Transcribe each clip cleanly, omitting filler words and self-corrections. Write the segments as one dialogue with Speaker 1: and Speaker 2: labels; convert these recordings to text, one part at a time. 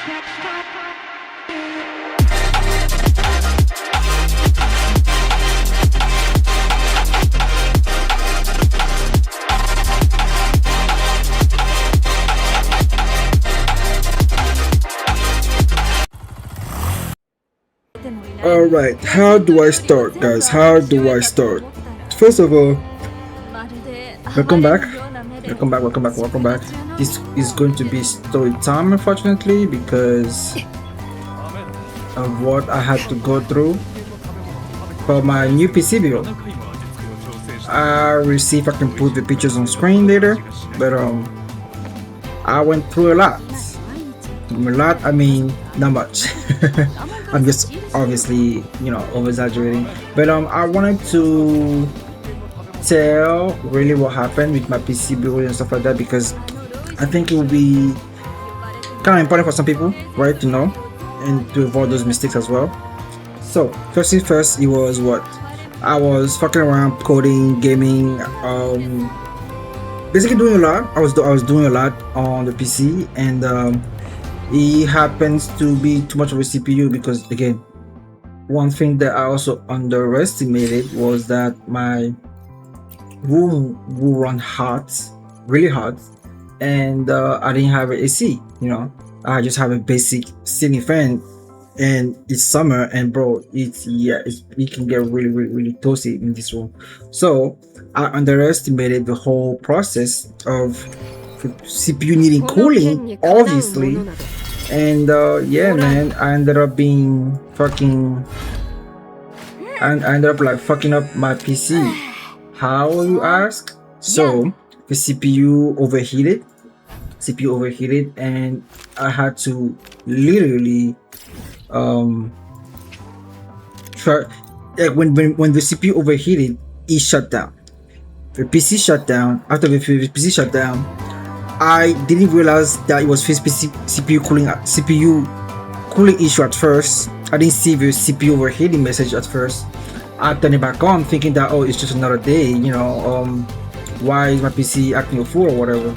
Speaker 1: Alright, how do I start, guys? How do I start? First of all, welcome back. Welcome back. This is going to be story time, unfortunately, because of what I had to go through for my new PC build. I will see if I can put the pictures on screen later, but I went through a lot. I mean, not much. I'm just obviously, over exaggerating, but I wanted to tell really what happened with my PC build and stuff like that, because I think it will be kind of important for some people, right, to know and to avoid those mistakes as well. So first thing first, it was what I was fucking around, coding, gaming, basically doing a lot. I was doing a lot on the PC, and it happens to be too much of a CPU, because again, one thing that I also underestimated was that my room will run hot, really hot, and I didn't have an AC. I just have a basic ceiling fan, and it's summer, and bro, it can get really toasty in this room. So I underestimated the whole process of CPU needing cooling, obviously. And yeah, man, I ended up fucking up my PC. How, you ask? So the CPU overheated, and I had to literally try, like when the CPU overheated, it shut down. The PC shut down. After the PC shut down, I didn't realize that it was CPU cooling issue at first. I didn't see the CPU overheating message at first. I turned it back on, thinking that, oh, it's just another day, why is my PC acting a fool or whatever.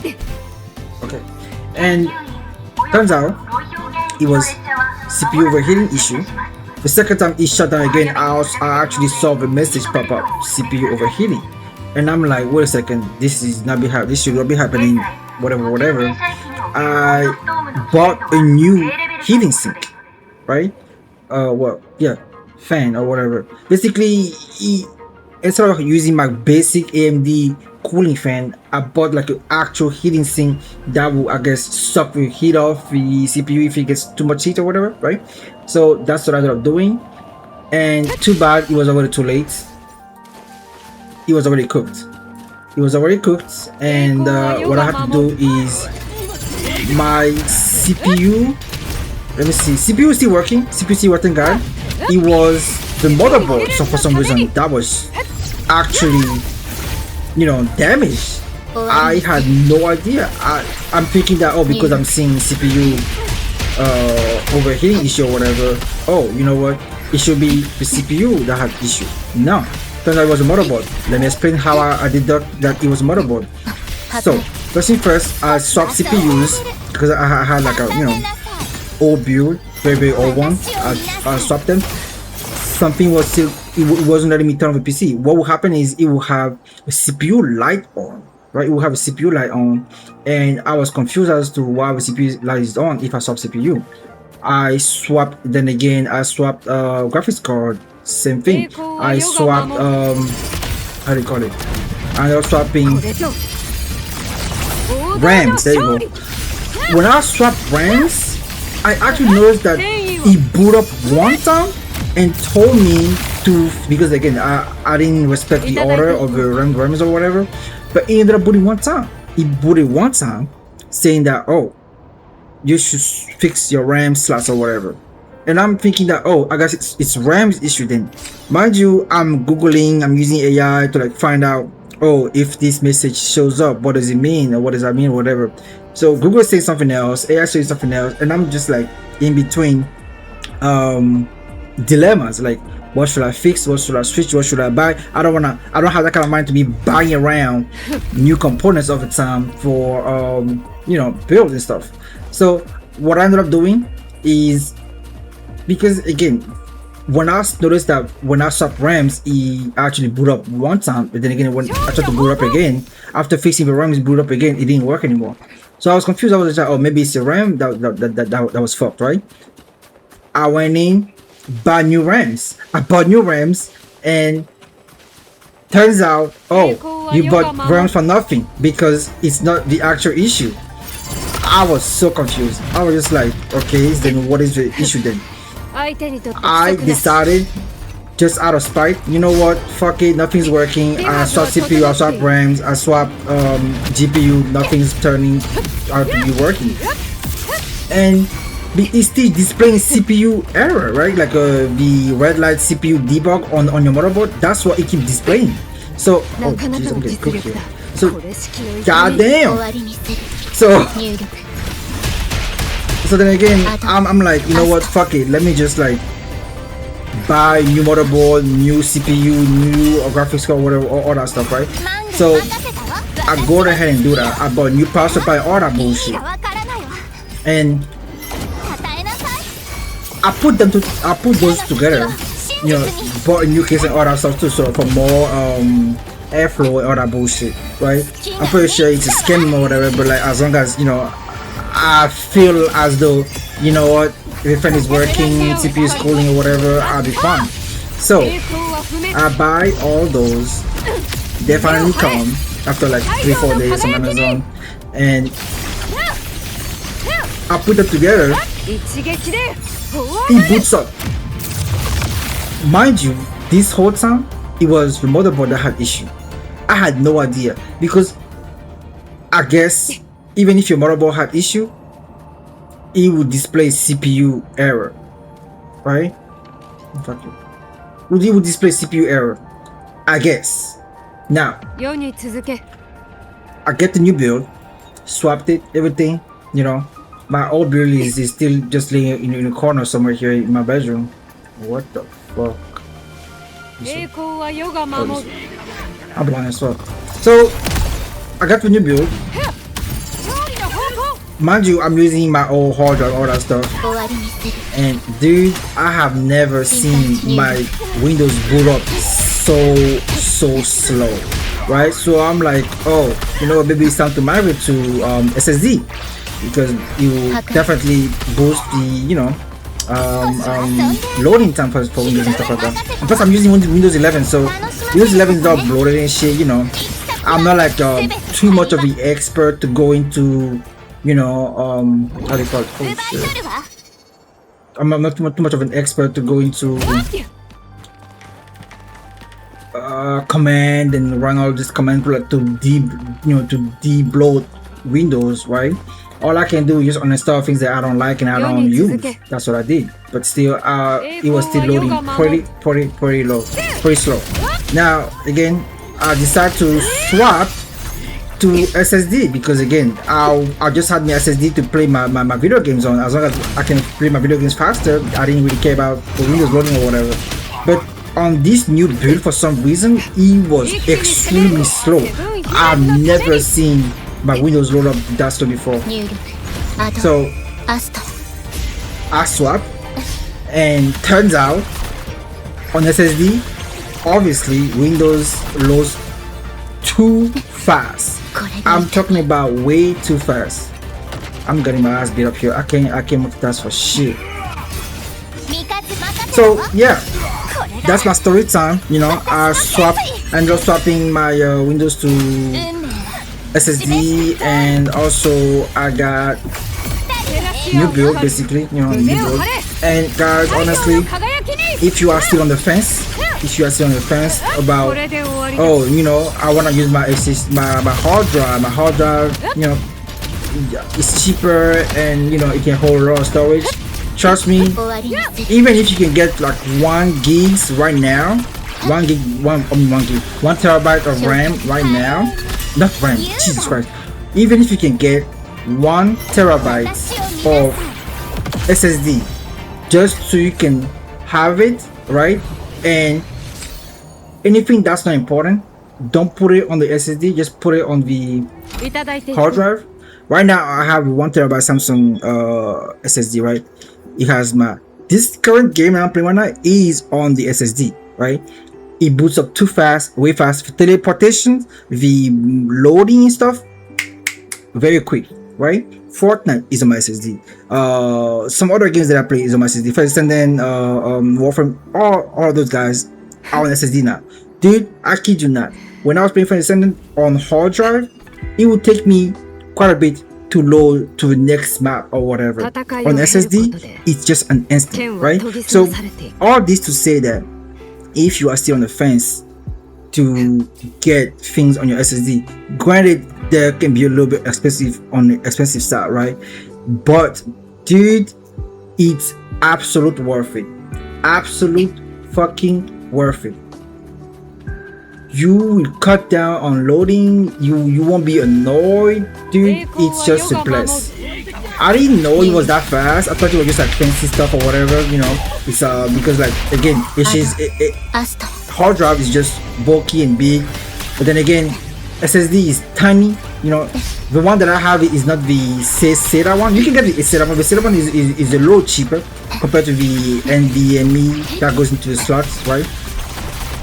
Speaker 1: Okay, and turns out it was CPU overheating issue. The second time it shut down again, I actually saw the message pop up, CPU overheating, and I'm like, wait a second, this should not be happening. Whatever. I bought a new heating sink, right? Fan or whatever. Basically, instead of using my basic AMD cooling fan, I bought like an actual heating sink that will, I guess, suck the heat off the CPU if it gets too much heat or whatever, right? So that's what I ended up doing, and too bad it was already too late. It was already cooked. And what I had to do is my CPU. Let me see. CPU is still working. God. It was the motherboard. So for some reason that was actually, damaged. I had no idea. I'm thinking that, because I'm seeing CPU overheating issue or whatever. Oh, you know what? It should be the CPU that had issue. No. Turns out it was a motherboard. Let me explain how I deduct that it was a motherboard. So first thing first, I swapped CPUs because I had like a old build, very old one. I swapped them. Something was still, it wasn't letting me turn on the PC. What will happen is it will have a CPU light on, right? It will have a CPU light on, and I was confused as to why the CPU light is on if I swap CPU. I swapped graphics card. Same thing. I swapped how do you call it? I was swapping RAMs. There you go. When I swapped RAMs, I actually noticed that it boot up one time and told me to, because again I didn't respect the order of the RAMs or whatever, but it ended up booting one time. It booted one time, saying that, oh, you should fix your RAM slots or whatever. And I'm thinking that, oh, I guess it's RAM's issue then. Mind you, I'm googling, I'm using AI to like find out, oh, if this message shows up, what does it mean, or what does that mean, whatever. So Google says something else, AI says something else, and I'm just like in between dilemmas, like what should I fix, what should I switch, what should I buy. I don't have that kind of mind to be buying around new components all the time for build and stuff. So what I ended up doing, is because again, when I noticed that when I swap RAMs, it actually boot up one time, but then again, when I tried to boot up again, after fixing the RAMs, boot up again, it didn't work anymore. So I was confused. I was like, oh, maybe it's the RAM that was fucked, right? I went in, bought new RAMs. I bought new RAMs, and turns out, oh, you bought RAMs for nothing because it's not the actual issue. I was so confused. I was just like, okay, then what is the issue then? I decided, just out of spite, you know what, fuck it, nothing's working. I swapped CPU, I swapped RAMs, I swapped GPU, nothing's turning out to be working. And it's still displaying CPU error, right? Like the red light CPU debug on your motherboard, that's what it keeps displaying. So, oh jeez, I'm getting cooked here. So, goddamn! So then again, I'm like, you know what, fuck it, let me just like buy new motherboard, new CPU, new graphics card, whatever, all that stuff, right? So I go ahead and do that. I bought new power supply, all that bullshit, and I put those together, you know, bought a new case and all that stuff too, so for more airflow and all that bullshit, right? I'm pretty sure it's a scam or whatever, but like as long as, you know, I feel as though, you know what, if the fan is working, CPU is cooling or whatever, I'll be fine. So I buy all those. They finally come after like 3-4 days on Amazon, and I put them together. It boots up. Mind you, this whole time it was the motherboard that had issue. I had no idea, because I guess even if your motherboard had issue, it would display CPU error, right? It would display CPU error, I guess. Now, I get the new build, swapped it, everything, you know. My old build is still just laying in a corner somewhere here in my bedroom. What the fuck? I'm blind as well. So, I got the new build. Mind you, I'm using my old hard drive, all that stuff. And dude, I have never seen my Windows boot up so slow, right? So I'm like, oh, you know, maybe it's time to migrate to SSD, because you definitely boost the, you know, loading time for Windows and stuff like that. And plus, I'm using Windows 11, so Windows 11 is not bloated and shit, you know. I'm not like too much of the expert to go into, you know, how do you call it? Oh, shit. I'm not too much of an expert to go into command and run all this command to de-bloat Windows, right? All I can do is just uninstall things that I don't like and I don't use. That's what I did. But still, it was still loading pretty low, pretty slow. Now again, I decided to swap to SSD, because again, I just had my SSD to play my video games on. As long as I can play my video games faster, I didn't really care about the Windows loading or whatever. But on this new build, for some reason, it was extremely slow. I've never seen my Windows load up that slow before. So I swapped, and turns out on SSD, obviously Windows loads too fast. I'm talking about way too fast. I'm getting my ass beat up here. I can't multitask for shit. So yeah, that's my story time. You know, I ended up swapping my Windows to SSD, and also I got new build, basically, you know, new build. And guys, honestly, if you are still on the fence, about, oh, you know, I want to use my hard drive, you know, it's cheaper and, you know, it can hold a lot of storage. Trust me, even if you can get like 1 gig right now, 1 terabyte of RAM right now, not RAM, Jesus Christ, even if you can get 1 terabyte of SSD, just so you can have it, right? And anything that's not important, don't put it on the SSD, just put it on the hard drive. Right now I have 1 terabyte Samsung SSD, right? it has my this current game I'm playing right now is on the SSD, right? It boots up too fast, way fast for teleportation, the loading and stuff, very quick, right? Fortnite is on my SSD. Some other games that I play is on my SSD. First, and then Warframe, all of those guys are on SSD now. Dude, I kid you not. When I was playing First Descendant on hard drive, it would take me quite a bit to load to the next map or whatever. On SSD, it's just an instant, right? So all this to say that if you are still on the fence to get things on your SSD, granted there can be a little bit expensive on the expensive side, right? But dude, it's absolute worth it. Absolute fucking worth it. You will cut down on loading, you won't be annoyed, dude. It's just a bless. I didn't know it was that fast. I thought it was just like fancy stuff or whatever, you know. It's because like again, hard drive is just bulky and big, but then again, SSD is tiny, you know. The one that I have is not the SATA one. You can get the SATA one. The SATA one is a little cheaper compared to the NVMe that goes into the slots, right?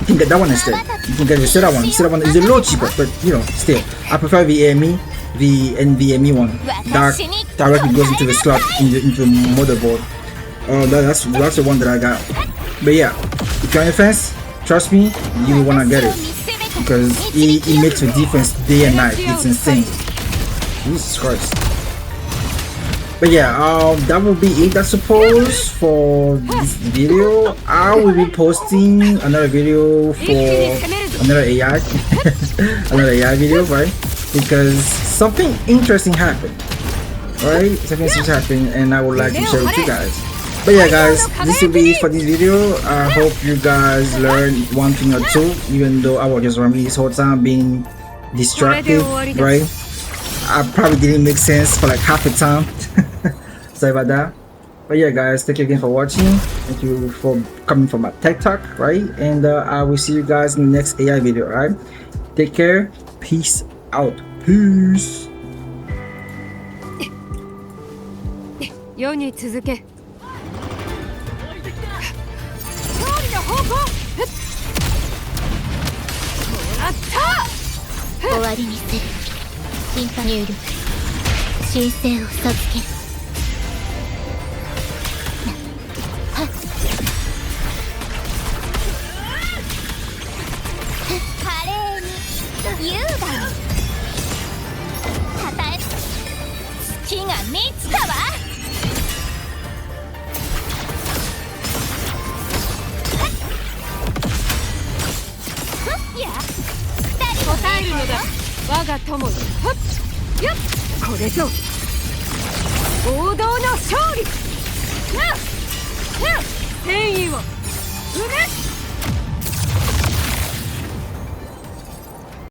Speaker 1: You can get that one instead. You can get the SATA one. The SATA one is a little cheaper, but you know, still, I prefer the NVMe one that directly goes into the slot into the motherboard. That's the one that I got. But yeah, if you're on the fence, trust me, you wanna get it because it makes a difference day and night. It's insane. Jesus Christ. But yeah, that will be it, I suppose, for this video. I will be posting another video for another AI another AI video, right? Because something interesting happened, right? Something interesting happened and I would like to share with you guys. But yeah guys, this will be it for this video. I hope you guys learned one thing or two, even though I was just rambling this whole time being distracted, right? I probably didn't make sense for like half the time. Sorry about that. But yeah guys, thank you again for watching. Thank you for coming from my tech talk, right? And I will see you guys in the next AI video, right? Take care. Peace out. Peace.
Speaker 2: 世に続け勝利の方向もらった終わりにする進化入力申請を授ける華麗に優雅にたたえ月が満ちたわ答えるのだ我が友よはっよっこれぞ王道の勝利なっ天意を埋め